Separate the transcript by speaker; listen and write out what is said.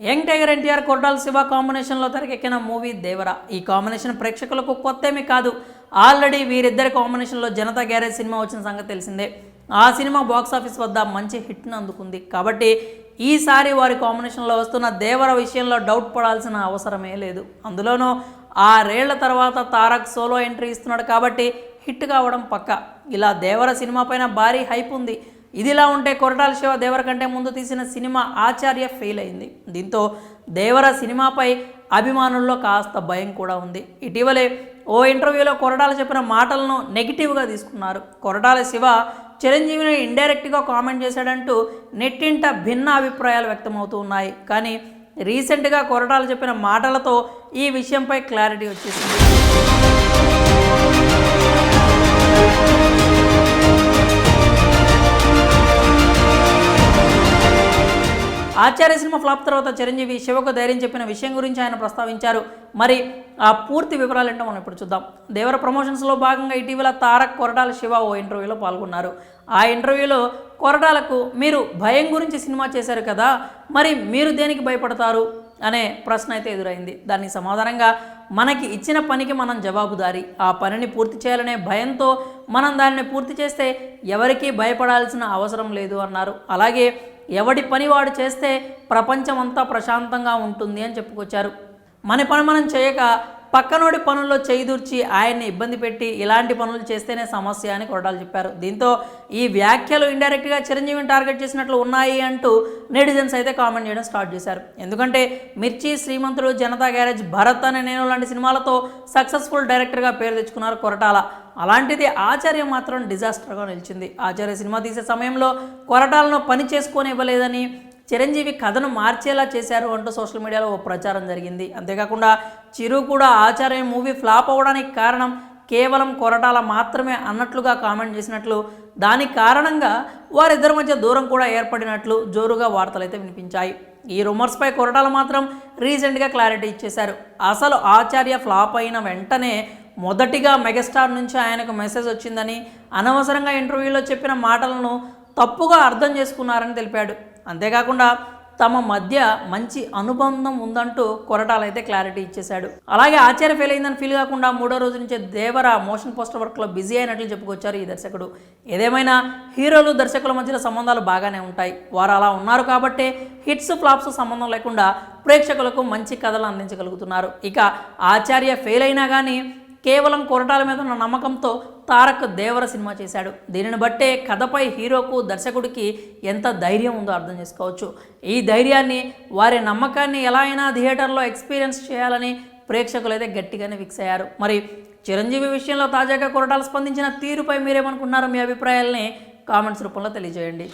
Speaker 1: Young tiger NTR Koratala Shiva కాంబినేషన్లో తెరకెక్కిన movie దేవర. ఈ కాంబినేషన్ ప్రేక్షకులకు కొత్తేమీ కాదు. ఆల్రెడీ వీరిద్దరి కాంబినేషన్లో జనతా గ్యారేజ్ సినిమా వచ్చిన సంగతి తెలిసిందే. ఆ సినిమా బాక్సాఫీస్ వద్ద మంచి హిట్ను అందుకుంది. కాబట్టి ఈసారి వారి కాంబినేషన్లో వస్తున్న దేవర విషయంలో డౌట్ పడాల్సిన అవసరమే లేదు. అందులోనూ 6 ఏళ్ల తర్వాత తారక్ సోలో ఎంట్రీ ఇస్తున్నాడు కాబట్టి హిట్ కావడం పక్క. ఇలా దేవర సినిమా పైన భారీ హైప్ ఉంది. ఇదిలా ఉంటే కొరటాల శివ దేవర కంటే ముందు తీసిన సినిమా ఆచార్య ఫెయిల్ అయింది. దీంతో దేవర సినిమాపై అభిమానుల్లో కాస్త భయం కూడా ఉంది. ఇటీవలే ఓ ఇంటర్వ్యూలో కొరటాల చెప్పిన మాటలను నెగిటివ్గా తీసుకున్నారు. కొరటాల శివ చిరంజీవిని ఇండైరెక్ట్గా కామెంట్ చేశాడంటూ నెట్టింట భిన్న అభిప్రాయాలు వ్యక్తమవుతూ ఉన్నాయి. కానీ రీసెంట్గా కొరటాల చెప్పిన మాటలతో ఈ విషయంపై క్లారిటీ వచ్చేసింది. ఆచార్య సినిమా ఫ్లాప్ తర్వాత చిరంజీవి శివకు ధైర్యం చెప్పిన విషయం గురించి ఆయన ప్రస్తావించారు. మరి ఆ పూర్తి వివరాలు ఏంటో మనం ఇప్పుడు చూద్దాం. దేవర ప్రమోషన్స్లో భాగంగా ఇటీవల తారక్ కొరటాల శివ ఓ ఇంటర్వ్యూలో పాల్గొన్నారు. ఆ ఇంటర్వ్యూలో కొరటాలకు మీరు భయం గురించి సినిమా చేశారు కదా, మరి మీరు దేనికి భయపడతారు అనే ప్రశ్న అయితే ఎదురైంది. దానికి సమాధానంగా మనకి ఇచ్చిన పనికి మనం జవాబుదారీ, ఆ పనిని పూర్తి చేయాలనే భయంతో మనం దానిని పూర్తి చేస్తే ఎవరికీ భయపడాల్సిన అవసరం లేదు అన్నారు. అలాగే ఎవడి పని వాడు చేస్తే ప్రపంచం అంతా ప్రశాంతంగా ఉంటుంది అని చెప్పుకొచ్చారు. మన పని మనం చేయక పక్కనోడి పనుల్లో చేయిదూర్చి ఆయన్ని ఇబ్బంది పెట్టి ఇలాంటి పనులు చేస్తేనే సమస్య అని కొరటాలు చెప్పారు. దీంతో ఈ వ్యాఖ్యలు ఇండైరెక్ట్గా చిరంజీవిని టార్గెట్ చేసినట్లు ఉన్నాయి అంటూ నెటిజన్స్ అయితే కామెంట్ చేయడం స్టార్ట్ చేశారు. ఎందుకంటే మిర్చి, శ్రీమంతుడు, జనతా గ్యారేజ్, భరత్ అనే నేను లాంటి సినిమాలతో సక్సెస్ఫుల్ డైరెక్టర్గా పేరు తెచ్చుకున్నారు కొరటాల. అలాంటిది ఆచార్య మాత్రం డిజాస్టర్గా నిలిచింది. ఆచార్య సినిమా తీసే సమయంలో కొరటాలను పని చేసుకొని ఇవ్వలేదని, చిరంజీవి కథను మార్చేలా చేశారు అంటూ సోషల్ మీడియాలో ఓ ప్రచారం జరిగింది. అంతేకాకుండా చిరు కూడా ఆచార్య మూవీ ఫ్లాప్ అవ్వడానికి కారణం కేవలం కొరటాల మాత్రమే అన్నట్లుగా కామెంట్ చేసినట్లు, దాని కారణంగా వారిద్దరి మధ్య దూరం కూడా ఏర్పడినట్లు జోరుగా వార్తలైతే వినిపించాయి. ఈ రూమర్స్పై కొరటాల మాత్రం రీసెంట్గా క్లారిటీ ఇచ్చేశారు. అసలు ఆచార్య ఫ్లాప్ అయిన వెంటనే మొదటిగా మెగాస్టార్ నుంచి ఆయనకు మెసేజ్ వచ్చిందని, అనవసరంగా ఇంటర్వ్యూలో చెప్పిన మాటలను తప్పుగా అర్థం చేసుకున్నారని తెలిపాడు. అంతేకాకుండా తమ మధ్య మంచి అనుబంధం ఉందంటూ కొరటాల అయితే క్లారిటీ ఇచ్చేశాడు. అలాగే ఆచార్య ఫెయిల్ అయిందని ఫీల్ కాకుండా 3వ రోజు నుంచే దేవర మోషన్ పోస్టర్ వర్క్లో బిజీ అయినట్లు చెప్పుకొచ్చారు ఈ దర్శకుడు. ఏదేమైనా హీరోలు దర్శకుల మధ్య సంబంధాలు బాగానే ఉంటాయి. వారు అలా ఉన్నారు కాబట్టే హిట్స్ ఫ్లాప్స్ సంబంధం లేకుండా ప్రేక్షకులకు మంచి కథలు అందించగలుగుతున్నారు. ఇక ఆచార్య ఫెయిల్ అయినా కానీ కేవలం కొరటాల మీద ఉన్న నమ్మకంతో తారక్ దేవర సినిమా చేశాడు. దీనిని బట్టే కథపై హీరోకు, దర్శకుడికి ఎంత ధైర్యం ఉందో అర్థం చేసుకోవచ్చు. ఈ ధైర్యాన్ని, వారి నమ్మకాన్ని ఎలా అయినా థియేటర్లో ఎక్స్పీరియన్స్ చేయాలని ప్రేక్షకులు అయితే గట్టిగానే ఫిక్స్ అయ్యారు. మరి చిరంజీవి విషయంలో తాజాగా కొరటాల స్పందించిన తీరుపై మీరేమనుకున్నారో మీ అభిప్రాయాలని కామెంట్స్ రూపంలో తెలియజేయండి.